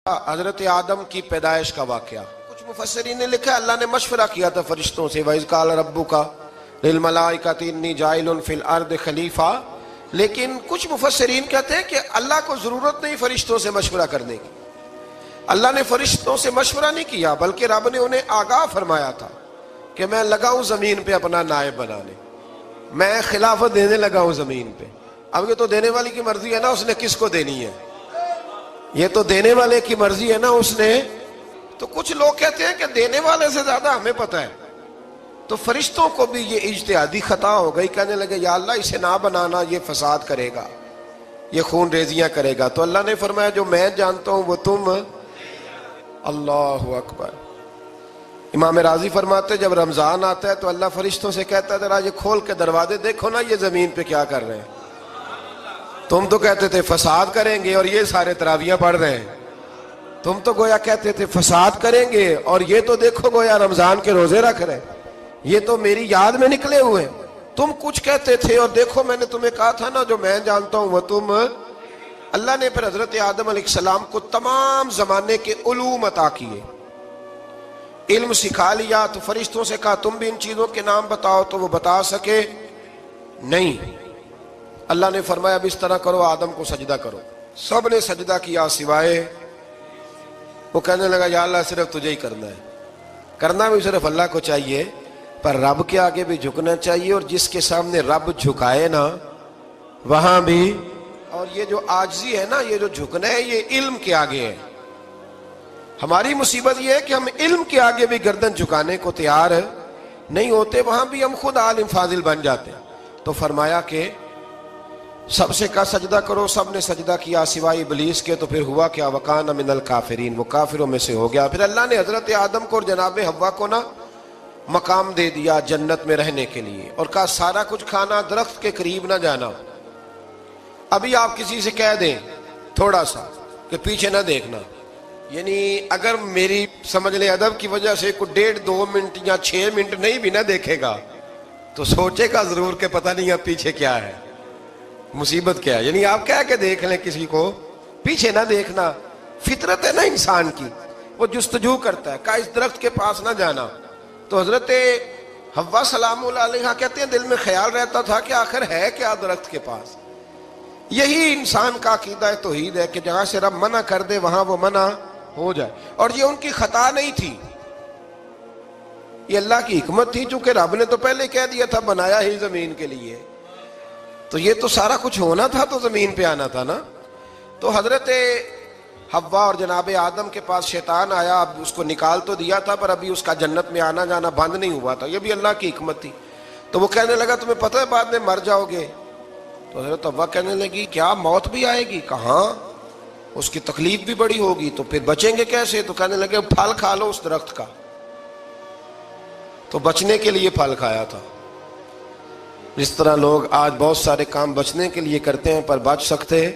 حضرت آدم کی پیدائش کا واقعہ کچھ مفسرین نے لکھا اللہ نے مشورہ کیا تھا فرشتوں سے وَإِذْ قَالَ رَبُّكَ لِلْمَلَائِكَةِ إِنِّي جَاعِلٌ فِي الْأَرْضِ خَلِيفَةً، لیکن کچھ مفسرین کہتے ہیں کہ اللہ کو ضرورت نہیں فرشتوں سے مشورہ کرنے کی. اللہ نے فرشتوں سے مشورہ نہیں کیا بلکہ رب نے انہیں آگاہ فرمایا تھا کہ میں لگا ہوں زمین پہ اپنا نائب بنانے، میں خلافت دینے لگا ہوں زمین پہ. اب یہ تو دینے والی کی مرضی ہے نا اس نے کس کو دینی ہے، یہ تو دینے والے کی مرضی ہے نا اس نے. تو کچھ لوگ کہتے ہیں کہ دینے والے سے زیادہ ہمیں پتہ ہے. تو فرشتوں کو بھی یہ اجتہادی خطا ہو گئی، کہنے لگے یا اللہ اسے نہ بنانا، یہ فساد کرے گا، یہ خون ریزیاں کرے گا. تو اللہ نے فرمایا جو میں جانتا ہوں وہ تم. اللہ اکبر. امام راضی فرماتے جب رمضان آتا ہے تو اللہ فرشتوں سے کہتا ہے ذرا یہ کھول کے دروازے دیکھو نا یہ زمین پہ کیا کر رہے ہیں. تم تو کہتے تھے فساد کریں گے اور یہ سارے تراویحیں پڑھ رہے ہیں. تم تو گویا کہتے تھے فساد کریں گے اور یہ تو دیکھو گویا رمضان کے روزے رکھ رہے ہیں، یہ تو میری یاد میں نکلے ہوئے. تم کچھ کہتے تھے اور دیکھو میں نے تمہیں کہا تھا نا جو میں جانتا ہوں وہ تم. اللہ نے پھر حضرت آدم علیہ السلام کو تمام زمانے کے علوم عطا کیے، علم سکھا لیا. تو فرشتوں سے کہا تم بھی ان چیزوں کے نام بتاؤ تو وہ بتا سکے نہیں. اللہ نے فرمایا اب اس طرح کرو آدم کو سجدہ کرو. سب نے سجدہ کیا سوائے وہ. کہنے لگا یا اللہ صرف تجھے ہی کرنا ہے. کرنا بھی صرف اللہ کو چاہیے پر رب کے آگے بھی جھکنا چاہیے، اور جس کے سامنے رب جھکائے نا وہاں بھی. اور یہ جو عاجزی ہے نا، یہ جو جھکنا ہے یہ علم کے آگے ہے. ہماری مصیبت یہ ہے کہ ہم علم کے آگے بھی گردن جھکانے کو تیار نہیں ہوتے، وہاں بھی ہم خود عالم فاضل بن جاتے ہیں. تو فرمایا کہ سب سے کہا سجدہ کرو. سب نے سجدہ کیا سوائے ابلیس کے. تو پھر ہوا کیا وَكَانَ مِنَ الْكَافِرِينَ، وہ کافروں میں سے ہو گیا. پھر اللہ نے حضرت آدم کو اور جناب حوا کو نا مقام دے دیا جنت میں رہنے کے لیے، اور کہا سارا کچھ کھانا، درخت کے قریب نہ جانا. ابھی آپ کسی سے کہہ دیں تھوڑا سا کہ پیچھے نہ دیکھنا، یعنی اگر میری سمجھ لیں ادب کی وجہ سے کوئی 1.5-2 منٹ یا 6 منٹ نہیں بھی نہ دیکھے گا تو سوچے گا ضرور کہ پتہ نہیں اب پیچھے کیا ہے، مصیبت کیا ہے. یعنی آپ کہہ کے دیکھ لیں کسی کو پیچھے نہ دیکھنا. فطرت ہے نا انسان کی، وہ جستجو کرتا ہے. کہا اس درخت کے پاس نہ جانا. تو حضرت حوا سلام اللہ علیہ کہتے ہیں دل میں خیال رہتا تھا کہ آخر ہے کیا درخت کے پاس. یہی انسان کا عقیدہ توحید ہے کہ جہاں سے رب منع کر دے وہاں وہ منع ہو جائے. اور یہ ان کی خطا نہیں تھی، یہ اللہ کی حکمت تھی، چونکہ رب نے تو پہلے کہہ دیا تھا بنایا ہی زمین کے لیے، تو یہ تو سارا کچھ ہونا تھا تو زمین پہ آنا تھا نا. تو حضرت حوا اور جناب آدم کے پاس شیطان آیا. اب اس کو نکال تو دیا تھا پر ابھی اس کا جنت میں آنا جانا بند نہیں ہوا تھا، یہ بھی اللہ کی حکمت تھی. تو وہ کہنے لگا تمہیں پتہ ہے بعد میں مر جاؤ گے. تو حضرت حوا کہنے لگی کیا موت بھی آئے گی؟ کہاں، اس کی تکلیف بھی بڑی ہوگی، تو پھر بچیں گے کیسے؟ تو کہنے لگے پھل کھا لو اس درخت کا. تو بچنے کے لیے پھل کھایا تھا. جس طرح لوگ آج بہت سارے کام بچنے کے لیے کرتے ہیں پر بچ سکتے،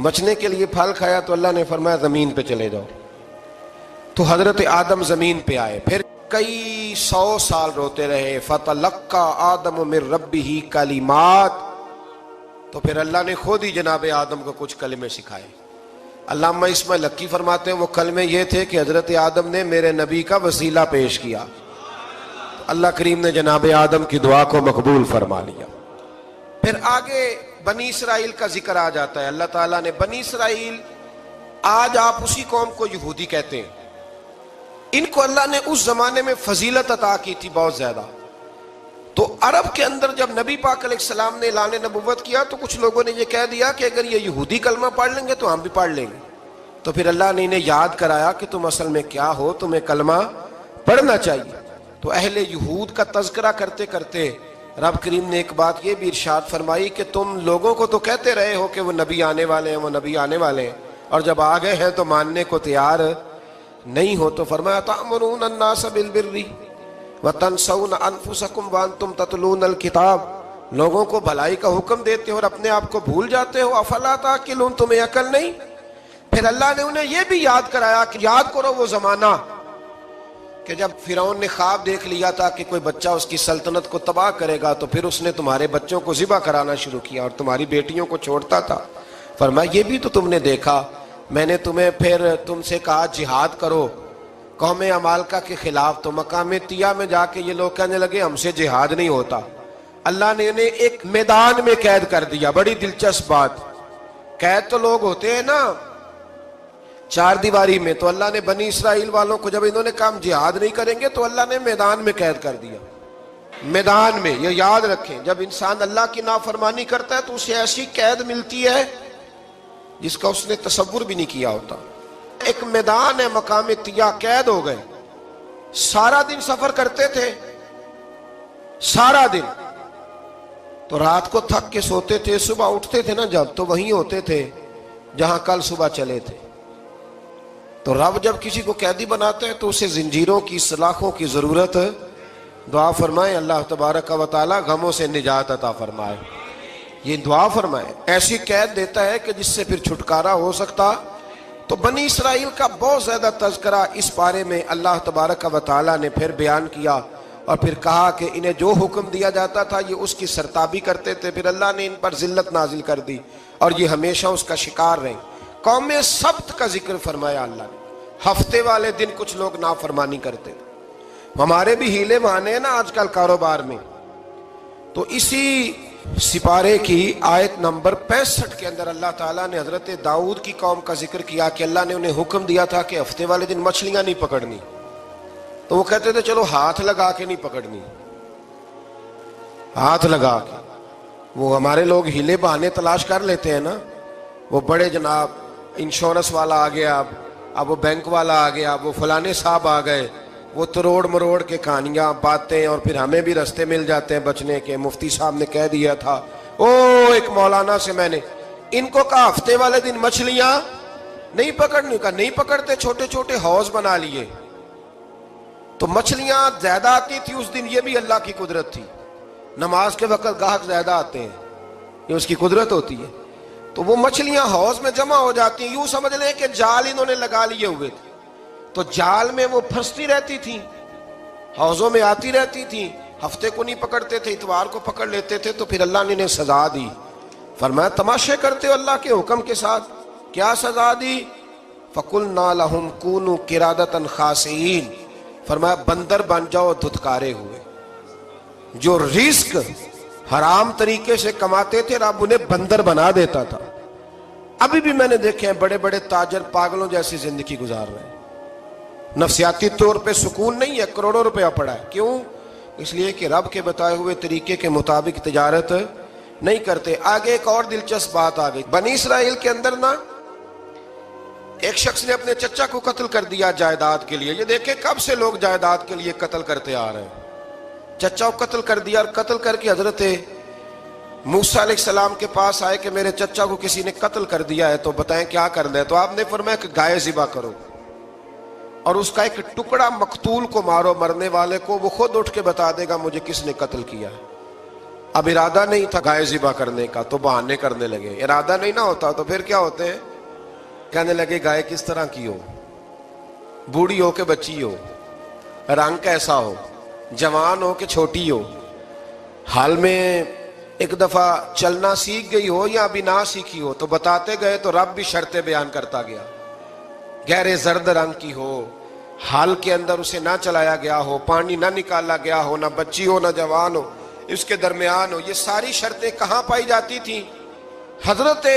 بچنے کے لیے پھل کھایا. تو اللہ نے فرمایا زمین پہ چلے جاؤ. تو حضرت آدم زمین پہ آئے. پھر کئی 100 سال روتے رہے. فَتَلَقَّى آدَمُ مِن رَبِّهِ کَلِمَاتٍ، تو پھر اللہ نے خود ہی جناب آدم کو کچھ کلمے سکھائے. علامہ اسماعیل حقی فرماتے ہیں وہ کلمے یہ تھے کہ حضرت آدم نے میرے نبی کا وسیلہ پیش کیا، اللہ کریم نے جناب آدم کی دعا کو مقبول فرما لیا. پھر آگے بنی اسرائیل کا ذکر آ جاتا ہے. اللہ تعالیٰ نے بنی اسرائیل، آج آپ اسی قوم کو یہودی کہتے ہیں، ان کو اللہ نے اس زمانے میں فضیلت عطا کی تھی بہت زیادہ. تو عرب کے اندر جب نبی پاک علیہ السلام نے اعلان نبوت کیا تو کچھ لوگوں نے یہ کہہ دیا کہ اگر یہ یہودی کلمہ پڑھ لیں گے تو ہم بھی پڑھ لیں گے. تو پھر اللہ نے انہیں یاد کرایا کہ تم اصل میں کیا ہو، تمہیں کلمہ پڑھنا چاہیے. تو اہل یہود کا تذکرہ کرتے کرتے رب کریم نے ایک بات یہ بھی ارشاد فرمائی کہ تم لوگوں کو تو کہتے رہے ہو کہ وہ نبی آنے والے ہیں، وہ نبی آنے والے ہیں، اور جب آ گئے ہیں تو ماننے کو تیار نہیں ہو. تو فرمایا تأمرون الناس بالبر وتنسون انفسکم وانتم تتلون الکتاب، لوگوں کو بھلائی کا حکم دیتے ہو اور اپنے آپ کو بھول جاتے ہو. افلا تعقلون، تمہیں عقل نہیں؟ پھر اللہ نے انہیں یہ بھی یاد کرایا کہ یاد کرو وہ زمانہ کہ جب فرعون نے خواب دیکھ لیا تھا کہ کوئی بچہ اس کی سلطنت کو تباہ کرے گا، تو پھر اس نے تمہارے بچوں کو ذبح کرانا شروع کیا اور تمہاری بیٹیوں کو چھوڑتا تھا. فرمایا یہ بھی تو تم نے دیکھا. میں نے تمہیں پھر تم سے کہا جہاد کرو قوم عمالقہ کے خلاف، تو مقام طیہ میں جا کے یہ لوگ کہنے لگے ہم سے جہاد نہیں ہوتا۔ اللہ نے انہیں ایک میدان میں قید کر دیا۔ بڑی دلچسپ بات، قید تو لوگ ہوتے ہیں نا چار دیواری میں، تو اللہ نے بنی اسرائیل والوں کو جب انہوں نے کہا ہم جہاد نہیں کریں گے تو اللہ نے میدان میں قید کر دیا۔ میدان میں، یہ یاد رکھیں، جب انسان اللہ کی نافرمانی کرتا ہے تو اسے ایسی قید ملتی ہے جس کا اس نے تصور بھی نہیں کیا ہوتا۔ ایک میدان ہے مقام طیہ، قید ہو گئے، سارا دن سفر کرتے تھے، سارا دن، تو رات کو تھک کے سوتے تھے، صبح اٹھتے تھے نا جب، تو وہیں ہوتے تھے جہاں کل صبح چلے تھے۔ تو رب جب کسی کو قیدی بناتا ہے تو اسے زنجیروں کی، سلاخوں کی ضرورت، دعا فرمائے اللہ تبارک و تعالی غموں سے نجات عطا فرمائے۔ یہ دعا فرمائے، ایسی قید دیتا ہے کہ جس سے پھر چھٹکارا ہو سکتا۔ تو بنی اسرائیل کا بہت زیادہ تذکرہ اس بارے میں اللہ تبارک و تعالی نے پھر بیان کیا، اور پھر کہا کہ انہیں جو حکم دیا جاتا تھا یہ اس کی سرتابی کرتے تھے، پھر اللہ نے ان پر ذلت نازل کر دی اور یہ ہمیشہ اس کا شکار رہے۔ قوم سبت کا ذکر فرمایا اللہ نے، ہفتے والے دن کچھ لوگ نافرمانی کرتے تھے۔ ہمارے بھی ہیلے بہانے ہیں نا آج کل کاروبار میں، تو اسی سپارے کی آیت نمبر 65 کے اندر اللہ تعالیٰ نے حضرت داؤد کی قوم کا ذکر کیا کہ اللہ نے انہیں حکم دیا تھا کہ ہفتے والے دن مچھلیاں نہیں پکڑنی، تو وہ کہتے تھے چلو ہاتھ لگا کے نہیں پکڑنی، ہاتھ لگا کے۔ وہ ہمارے لوگ ہیلے بہانے تلاش کر لیتے ہیں نا، وہ بڑے جناب انشورنس والا آ گیا، اب وہ بینک والا آ گیا، وہ فلانے صاحب آ گئے، وہ تروڑ مروڑ کے کہانیاں باتیں، اور پھر ہمیں بھی رستے مل جاتے ہیں بچنے کے۔ مفتی صاحب نے کہہ دیا تھا، ایک مولانا سے میں نے ان کو کہا ہفتے والے دن مچھلیاں نہیں پکڑنی، کہا نہیں پکڑتے، چھوٹے چھوٹے حوض بنا لیے، تو مچھلیاں زیادہ آتی تھی اس دن۔ یہ بھی اللہ کی قدرت تھی، نماز کے وقت گاہک زیادہ آتے ہیں، یہ اس کی قدرت ہوتی ہے۔ تو وہ مچھلیاں حوض میں جمع ہو جاتی ہیں، یوں سمجھ لیں کہ جال انہوں نے لگا لیے ہوئے تھے، تو جال میں وہ پھنستی رہتی تھی، حوضوں میں آتی رہتی تھی۔ ہفتے کو نہیں پکڑتے تھے، اتوار کو پکڑ لیتے تھے، تو پھر اللہ نے انہیں سزا دی۔ فرمایا تماشے کرتے ہو اللہ کے حکم کے ساتھ، کیا سزا دی؟ فَقُلْنَا لَهُمْ كُونُوا قِرَادَةً خَاسِئِينَ، فرمایا بندر بن جاؤ دھتکارے ہوئے۔ جو رزق حرام طریقے سے کماتے تھے رب انہیں بندر بنا دیتا تھا۔ ابھی بھی میں نے دیکھے ہیں بڑے بڑے تاجر پاگلوں جیسی زندگی گزار رہے ہیں، نفسیاتی طور پہ سکون نہیں ہے، کروڑوں روپیہ پڑا ہے۔ کیوں؟ اس لیے کہ رب کے بتائے ہوئے طریقے کے مطابق تجارت نہیں کرتے۔ آگے ایک اور دلچسپ بات آ گئی، بنی اسرائیل کے اندر نا ایک شخص نے اپنے چچا کو قتل کر دیا جائیداد کے لیے۔ یہ دیکھیں کب سے لوگ جائیداد کے لیے قتل کرتے آ رہے ہیں۔ چچا کو قتل کر دیا، اور قتل کر کے حضرت موسیٰ علیہ السلام کے پاس آئے کہ میرے چچا کو کسی نے قتل کر دیا ہے، تو بتائیں کیا کرنا ہے؟ تو آپ نے فرمایا کہ گائے ذبح کرو، اور اس کا ایک ٹکڑا مقتول کو مارو، مرنے والے کو، وہ خود اٹھ کے بتا دے گا مجھے کس نے قتل کیا ہے۔ اب ارادہ نہیں تھا گائے ذبح کرنے کا، تو بہانے کرنے لگے۔ ارادہ نہیں نہ ہوتا تو پھر کیا ہوتے ہیں؟ کہنے لگے گائے کس طرح کی ہو، بوڑھی ہو کہ بچی ہو، رنگ کیسا ہو، جوان ہو کہ چھوٹی ہو، حال میں ایک دفعہ چلنا سیکھ گئی ہو یا ابھی نہ سیکھی ہو، تو بتاتے گئے۔ تو رب بھی شرطیں بیان کرتا گیا، گہرے زرد رنگ کی ہو، حال کے اندر اسے نہ چلایا گیا ہو، پانی نہ نکالا گیا ہو، نہ بچی ہو نہ جوان ہو، اس کے درمیان ہو۔ یہ ساری شرطیں کہاں پائی جاتی تھیں؟ حضرت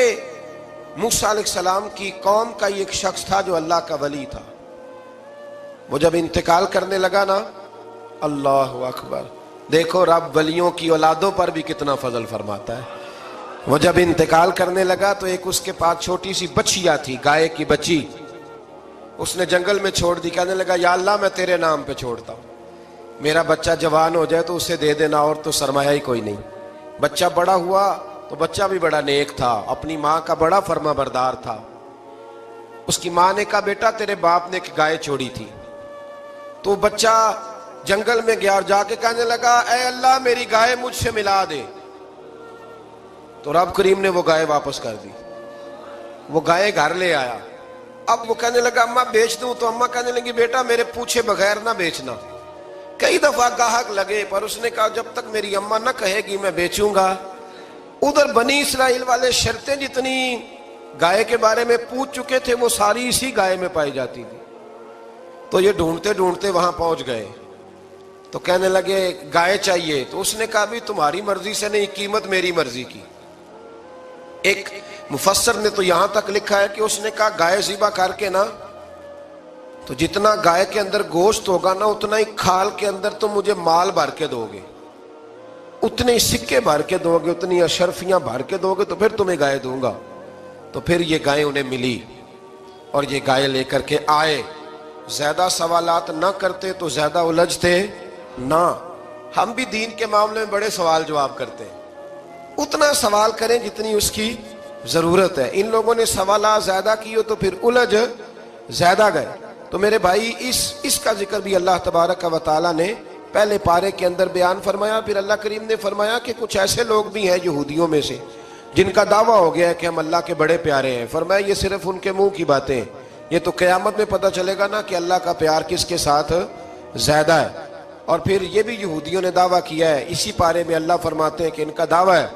موسیٰ علیہ السلام کی قوم کا ایک شخص تھا جو اللہ کا ولی تھا، وہ جب انتقال کرنے لگا نا، اللہ اکبر، دیکھو رب ولیوں کی اولادوں پر بھی کتنا فضل فرماتا ہے۔ وہ جب انتقال کرنے لگا تو ایک اس کے پاس چھوٹی سی بچیا تھی، گائے کی بچی، اس نے جنگل میں چھوڑ دی۔ کہنے لگا یا اللہ میں تیرے نام پہ چھوڑتا ہوں، میرا بچہ جوان ہو جائے تو اسے دے دینا، اور تو سرمایہ ہی کوئی نہیں۔ بچہ بڑا ہوا تو بچہ بھی بڑا نیک تھا، اپنی ماں کا بڑا فرما بردار تھا۔ اس کی ماں نے کہا بیٹا تیرے باپ نے ایک گائے چھوڑی تھی، تو بچہ جنگل میں گیا اور جا کے کہنے لگا اے اللہ میری گائے مجھ سے ملا دے، تو رب کریم نے وہ گائے واپس کر دی۔ وہ گائے گھر لے آیا، اب وہ کہنے لگا اماں بیچ دوں، تو اماں کہنے لگی بیٹا میرے پوچھے بغیر نہ بیچنا۔ کئی دفعہ گاہک لگے پر اس نے کہا جب تک میری اماں نہ کہے گی میں بیچوں گا۔ ادھر بنی اسرائیل والے شرطیں جتنی گائے کے بارے میں پوچھ چکے تھے، وہ ساری اسی گائے میں پائی جاتی تھی. تو یہ ڈھونڈتے ڈھونڈتے وہاں پہنچ گئے تو کہنے لگے گائے چاہیے. تو اس نے کہا بھی تمہاری مرضی سے نہیں، قیمت میری مرضی کی. ایک مفسر نے تو یہاں تک لکھا ہے کہ اس نے کہا گائے ذبح کر کے نا، تو جتنا گائے کے اندر گوشت ہوگا نا اتنا ہی کھال کے اندر تو مجھے مال بھر کے دو گے، اتنے ہی سکے بھر کے دو گے، اتنی اشرفیاں بھر کے دو گے تو پھر تمہیں گائے دوں گا. تو پھر یہ گائے انہیں ملی اور یہ گائے لے کر کے آئے. زیادہ سوالات نہ کرتے تو زیادہ الجھتے نہ. ہم بھی دین کے معاملے میں بڑے سوال جواب کرتے ہیں، اتنا سوال کریں جتنی اس کی ضرورت ہے. ان لوگوں نے سوالات زیادہ کیے تو پھر الجھ زیادہ گئے. تو میرے بھائی اس کا ذکر بھی اللہ تبارک و تعالیٰ نے پہلے پارے کے اندر بیان فرمایا. پھر اللہ کریم نے فرمایا کہ کچھ ایسے لوگ بھی ہیں یہودیوں میں سے جن کا دعویٰ ہو گیا ہے کہ ہم اللہ کے بڑے پیارے ہیں. فرمایا یہ صرف ان کے منہ کی باتیں ہیں، یہ تو قیامت میں پتہ چلے گا نا کہ اللہ کا پیار کس کے ساتھ زیادہ ہے. اور پھر یہ بھی یہودیوں نے دعویٰ کیا ہے، اسی پارے میں اللہ فرماتے ہیں کہ ان کا دعویٰ ہے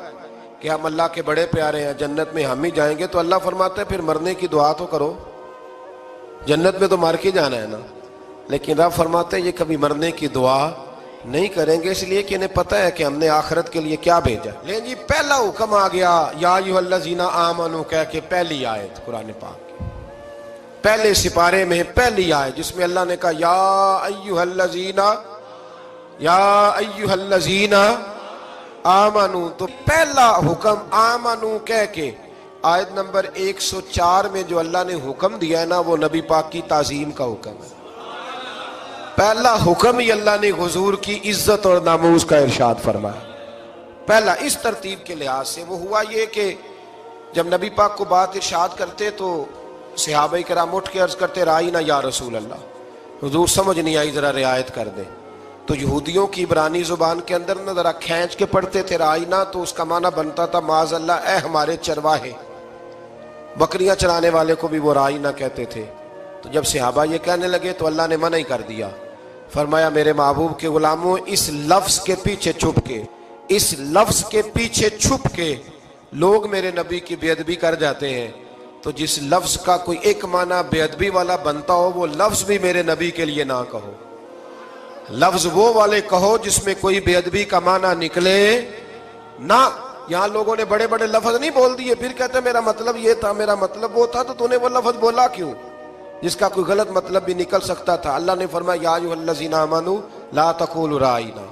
کہ ہم اللہ کے بڑے پیارے ہیں، جنت میں ہم ہی جائیں گے. تو اللہ فرماتے ہیں پھر مرنے کی دعا تو کرو، جنت میں تو مر کے جانا ہے نا. لیکن رب فرماتے ہیں یہ کبھی مرنے کی دعا نہیں کریں گے، اس لیے کہ انہیں پتہ ہے کہ ہم نے آخرت کے لیے کیا بھیجا. لیکن جی پہلا حکم آ گیا یا ایھا الذین آمنوا کہہ کے، پہلی آیت قرآن پاک کی پہلے سپارے میں پہلی آیت جس میں اللہ نے کہا یا ایھا الذین آمنوا. تو پہلا حکم آمنوا کہہ کے آیت نمبر 104 میں جو اللہ نے حکم دیا ہے نا وہ نبی پاک کی تعظیم کا حکم ہے. پہلا حکم ہی اللہ نے حضور کی عزت اور ناموس کا ارشاد فرمایا. پہلا اس ترتیب کے لحاظ سے وہ ہوا یہ کہ جب نبی پاک کو بات ارشاد کرتے تو صحابہ کرام اٹھ کے عرض کرتے رائینا یا رسول اللہ، حضور سمجھ نہیں آئی ذرا رعایت کر دیں. تو یہودیوں کی عبرانی زبان کے اندر نہ ذرا کھینچ کے پڑھتے تھے رائینا، تو اس کا معنی بنتا تھا معاذ اللہ اے ہمارے چرواہے. بکریاں چرانے والے کو بھی وہ رائینا کہتے تھے. تو جب صحابہ یہ کہنے لگے تو اللہ نے منع ہی کر دیا. فرمایا میرے محبوب کے غلاموں، اس لفظ کے پیچھے چھپ کے لوگ میرے نبی کی بے ادبی کر جاتے ہیں. تو جس لفظ کا کوئی ایک معنی بے ادبی والا بنتا ہو وہ لفظ بھی میرے نبی کے لیے نہ کہو. لفظ وہ والے کہو جس میں کوئی بے ادبی کا معنی نکلے نہ. یہاں لوگوں نے بڑے بڑے لفظ نہیں بول دیے، پھر کہتے ہیں میرا مطلب یہ تھا، میرا مطلب وہ تھا. تو نے وہ لفظ بولا کیوں جس کا کوئی غلط مطلب بھی نکل سکتا تھا؟ اللہ نے فرمایا یا ایھا الذین آمنوا لا تقولوا رائینا،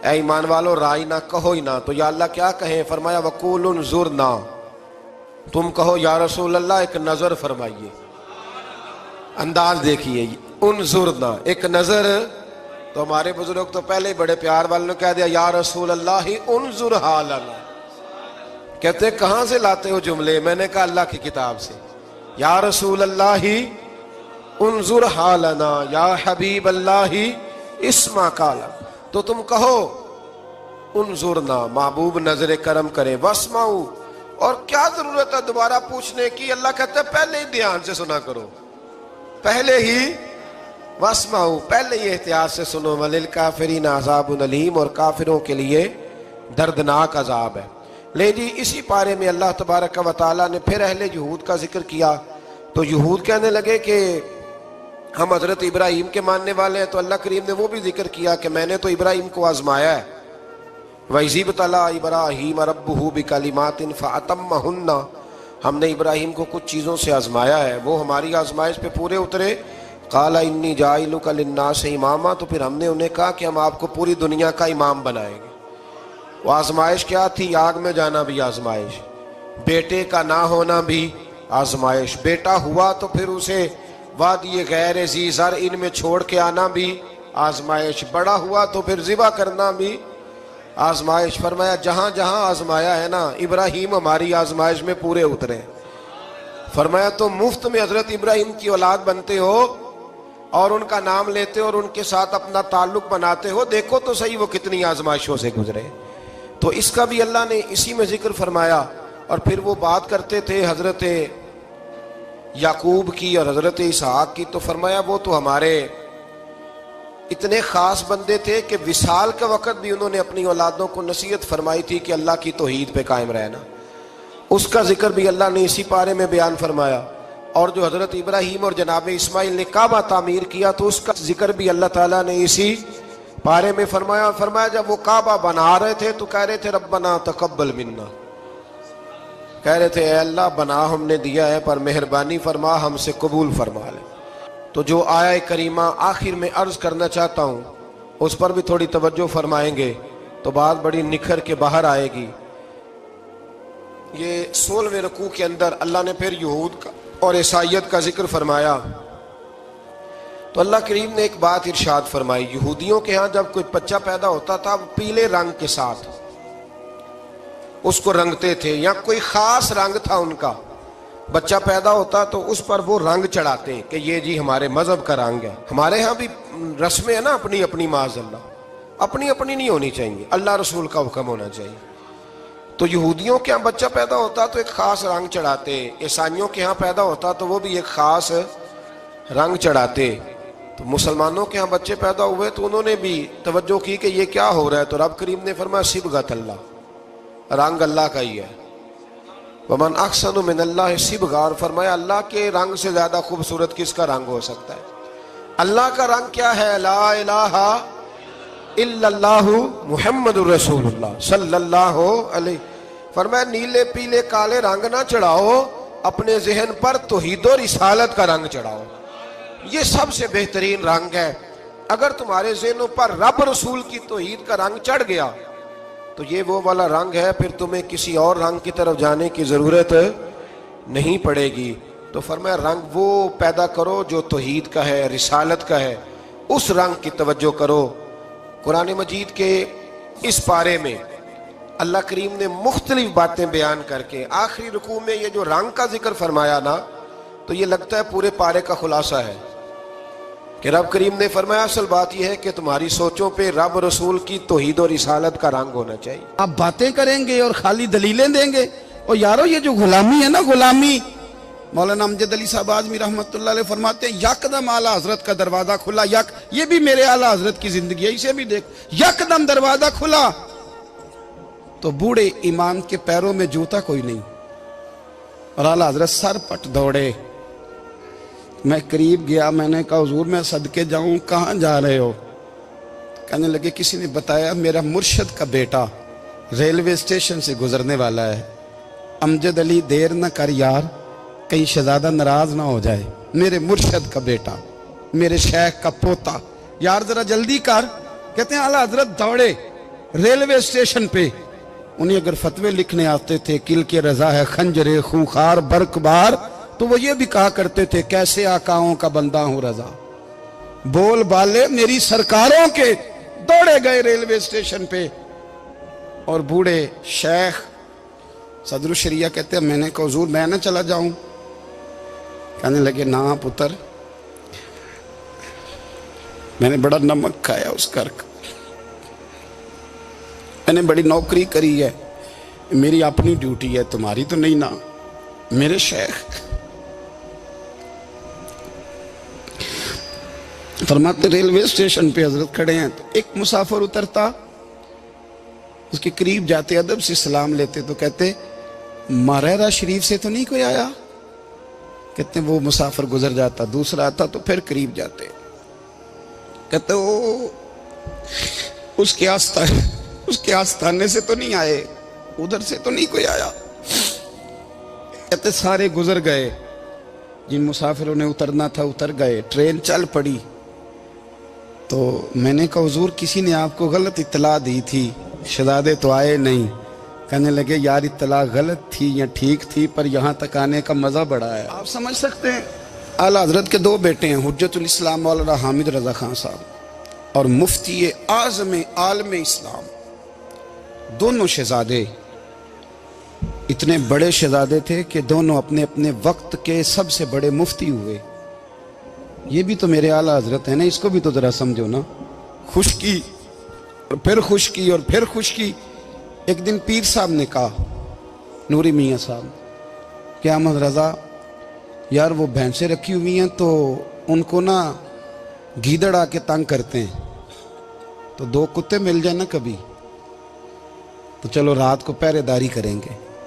اے ایمان والو رائینا کہو ہی نہ. تو یا اللہ کیا کہیں؟ فرمایا وقولوا انظرنا، تم کہو یا رسول اللہ ایک نظر فرمائیے. انداز دیکھیے، انظرنا ایک نظر. تو ہمارے بزرگ تو پہلے ہی بڑے پیار والوں نے کہہ دیا یا رسول اللہ انظر حالنا. کہتے کہاں سے لاتے ہو جملے؟ میں نے کہا اللہ کی کتاب سے. یا رسول اللہ انظر حالنا یا حبیب اللہ اسمع قالا. تو تم کہو انظرنا، محبوب نظر کرم کرے، واسمعوا. اور کیا ضرورت ہے دوبارہ پوچھنے کی؟ اللہ کہتے ہیں پہلے ہی دھیان سے سنا کرو، پہلے ہی واسمعوا، پہلے ہی احتیاط سے سنو. وللکافرین عذاب علیم، اور کافروں کے لیے دردناک عذاب ہے. لے جی اسی پارے میں اللہ تبارک و تعالیٰ نے پھر اہل یہود کا ذکر کیا. تو یہود کہنے لگے کہ ہم حضرت ابراہیم کے ماننے والے ہیں. تو اللہ کریم نے وہ بھی ذکر کیا کہ میں نے تو ابراہیم کو آزمایا ہے. وَإِذِ ابْتَلَىٰ إِبْرَاهِيمَ رَبُّهُ بِكَلِمَاتٍ فَأَتَمَّهُنَّ، ہم نے ابراہیم کو کچھ چیزوں سے آزمایا ہے، وہ ہماری آزمائش پہ پورے اترے. قَالَ إِنِّي جَاعِلُكَ لِلنَّاسِ إِمَامًا، تو پھر ہم نے انہیں کہا کہ ہم آپ کو پوری دنیا کا امام بنائیں گے. وہ آزمائش کیا تھی؟ آگ میں جانا بھی آزمائش، بیٹے کا نہ ہونا بھی آزمائش، بیٹا ہوا تو پھر اسے وادی غیر ذی زرع میں چھوڑ کے آنا بھی آزمائش، بڑا ہوا تو پھر ذبح کرنا بھی آزمائش. فرمایا جہاں جہاں آزمایا ہے نا ابراہیم ہماری آزمائش میں پورے اترے. فرمایا تو مفت میں حضرت ابراہیم کی اولاد بنتے ہو اور ان کا نام لیتے ہو اور ان کے ساتھ اپنا تعلق بناتے ہو، دیکھو تو صحیح وہ کتنی آزمائشوں سے گزرے. تو اس کا بھی اللہ نے اسی میں ذکر فرمایا. اور پھر وہ بات کرتے تھے حضرت یعقوب کی اور حضرت اسحاق کی. تو فرمایا وہ تو ہمارے اتنے خاص بندے تھے کہ وصال کے وقت بھی انہوں نے اپنی اولادوں کو نصیحت فرمائی تھی کہ اللہ کی توحید پہ قائم رہنا. اس کا ذکر بھی اللہ نے اسی پارے میں بیان فرمایا. اور جو حضرت ابراہیم اور جناب اسماعیل نے کعبہ تعمیر کیا تو اس کا ذکر بھی اللہ تعالیٰ نے اسی پارے میں فرمایا. فرمایا جب وہ کعبہ بنا رہے تھے تو کہہ رہے تھے ربنا تقبل منا، کہہ رہے تھے اے اللہ بنا ہم نے دیا ہے پر مہربانی فرما ہم سے قبول فرما لے. تو جو آیہ کریمہ آخر میں عرض کرنا چاہتا ہوں اس پر بھی تھوڑی توجہ فرمائیں گے تو بات بڑی نکھر کے باہر آئے گی. یہ 16ویں رکوع کے اندر اللہ نے پھر یہود کا اور عیسائیت کا ذکر فرمایا تو اللہ کریم نے ایک بات ارشاد فرمائی. یہودیوں کے ہاں جب کوئی بچہ پیدا ہوتا تھا وہ پیلے رنگ کے ساتھ اس کو رنگتے تھے، یا کوئی خاص رنگ تھا ان کا. بچہ پیدا ہوتا تو اس پر وہ رنگ چڑھاتے کہ یہ جی ہمارے مذہب کا رنگ ہے. ہمارے ہاں بھی رسمیں ہیں نا اپنی اپنی، معاذ اللہ اپنی اپنی نہیں ہونی چاہیے، اللہ رسول کا حکم ہونا چاہیے. تو یہودیوں کے ہاں بچہ پیدا ہوتا تو ایک خاص رنگ چڑھاتے، عیسائیوں کے ہاں پیدا ہوتا تو وہ بھی ایک خاص رنگ چڑھاتے. تو مسلمانوں کے ہاں بچے پیدا ہوئے تو انہوں نے بھی توجہ کی کہ یہ کیا ہو رہا ہے، تو رب کریم نے فرمایا صبغۃ اللہ، رنگ اللہ کا ہی ہے. ومن احسن من اللہ صبغہ، اور فرمایا اللہ کے رنگ سے زیادہ خوبصورت کس کا رنگ ہو سکتا ہے. اللہ کا رنگ کیا ہے؟ لا الہ الا اللہ محمد الرسول اللہ صلی اللہ علیہ. فرمایا نیلے پیلے کالے رنگ نہ چڑھاؤ، اپنے ذہن پر توحید و رسالت کا رنگ چڑھاؤ. یہ سب سے بہترین رنگ ہے. اگر تمہارے ذہنوں پر رب رسول کی توحید کا رنگ چڑھ گیا تو یہ وہ والا رنگ ہے، پھر تمہیں کسی اور رنگ کی طرف جانے کی ضرورت نہیں پڑے گی. تو فرمایا رنگ وہ پیدا کرو جو توحید کا ہے، رسالت کا ہے، اس رنگ کی توجہ کرو. قرآن مجید کے اس پارے میں اللہ کریم نے مختلف باتیں بیان کر کے آخری رکوع میں یہ جو رنگ کا ذکر فرمایا نا تو یہ لگتا ہے پورے پارے کا خلاصہ ہے کہ رب کریم نے فرمایا اصل بات یہ ہے کہ تمہاری سوچوں پہ رب رسول کی توحید و رسالت کا رنگ ہونا چاہیے. آپ باتیں کریں گے اور خالی دلیلیں دیں گے. اور یارو یہ جو غلامی ہے نا، غلامی، مولانا امجد علی صاحب اعظمی رحمۃ اللہ علیہ فرماتے ہیں یکدم اعلیٰ حضرت کا دروازہ کھلا. یہ بھی میرے اعلیٰ حضرت کی زندگی ہے، اسے بھی دیکھ. یکدم دروازہ کھلا تو بوڑھے امام کے پیروں میں جوتا کوئی نہیں اور اعلیٰ حضرت سر پٹ دوڑے. میں قریب گیا، میں نے کہا حضور میں صدقے جاؤں، کہاں جا رہے ہو؟ کہنے لگے کسی نے بتایا میرا مرشد کا بیٹا ریلوے اسٹیشن سے گزرنے والا ہے. امجد علی دیر نہ کر یار، کہیں شہزادہ ناراض نہ ہو جائے. میرے مرشد کا بیٹا، میرے شیخ کا پوتا، یار ذرا جلدی کر. کہتے ہیں اعلیٰ حضرت دوڑے ریلوے اسٹیشن پہ. انہیں اگر فتوے لکھنے آتے تھے کل کے رضا ہے خنجر خوخار برق بار، تو وہ یہ بھی کہا کرتے تھے کیسے آقاؤں کا بندہ ہوں رضا. بول بالے میری سرکاروں کے. دوڑے گئے ریلوے اسٹیشن پہ اور بوڑھے شیخ صدر الشریعہ کہتے ہیں میں نے کہا حضور میں نہ چلا جاؤں؟ کہنے لگے نا پتر، میں نے بڑا نمک کھایا اس گھر کا، میں نے بڑی نوکری کری ہے، میری اپنی ڈیوٹی ہے، تمہاری تو نہیں نا. میرے شیخ فرماتے ریلوے اسٹیشن پہ حضرت کھڑے ہیں تو ایک مسافر اترتا، اس کے قریب جاتے ادب سے سلام لیتے تو کہتے ماریرا شریف سے تو نہیں کوئی آیا؟ کہتے وہ مسافر گزر جاتا، دوسرا آتا تو پھر قریب جاتے، کہتے وہ اس کے آستانے سے تو نہیں آئے، ادھر سے تو نہیں کوئی آیا. کہتے سارے گزر گئے، جن مسافروں نے اترنا تھا اتر گئے، ٹرین چل پڑی. تو میں نے کہا حضور کسی نے آپ کو غلط اطلاع دی تھی، شہزادے تو آئے نہیں. کہنے لگے یار اطلاع غلط تھی یا ٹھیک تھی پر یہاں تک آنے کا مزہ بڑا ہے. آپ سمجھ سکتے ہیں اعلیٰ حضرت کے دو بیٹے ہیں، حجت الاسلام مولانا حامد رضا خان صاحب اور مفتی اعظم عالم اسلام. دونوں شہزادے اتنے بڑے شہزادے تھے کہ دونوں اپنے اپنے وقت کے سب سے بڑے مفتی ہوئے. یہ بھی تو میرے اعلیٰ حضرت ہیں نا، اس کو بھی تو ذرا سمجھو نا. خشکی اور پھر خشکی اور پھر خشکی. ایک دن پیر صاحب نے کہا، نوری میاں صاحب، کہ احمد رضا یار وہ بھینسیں رکھی ہوئی ہیں تو ان کو نا گیدڑ آ کے تنگ کرتے ہیں، تو دو کتے مل جائیں نا کبھی تو چلو رات کو پہرے داری کریں گے.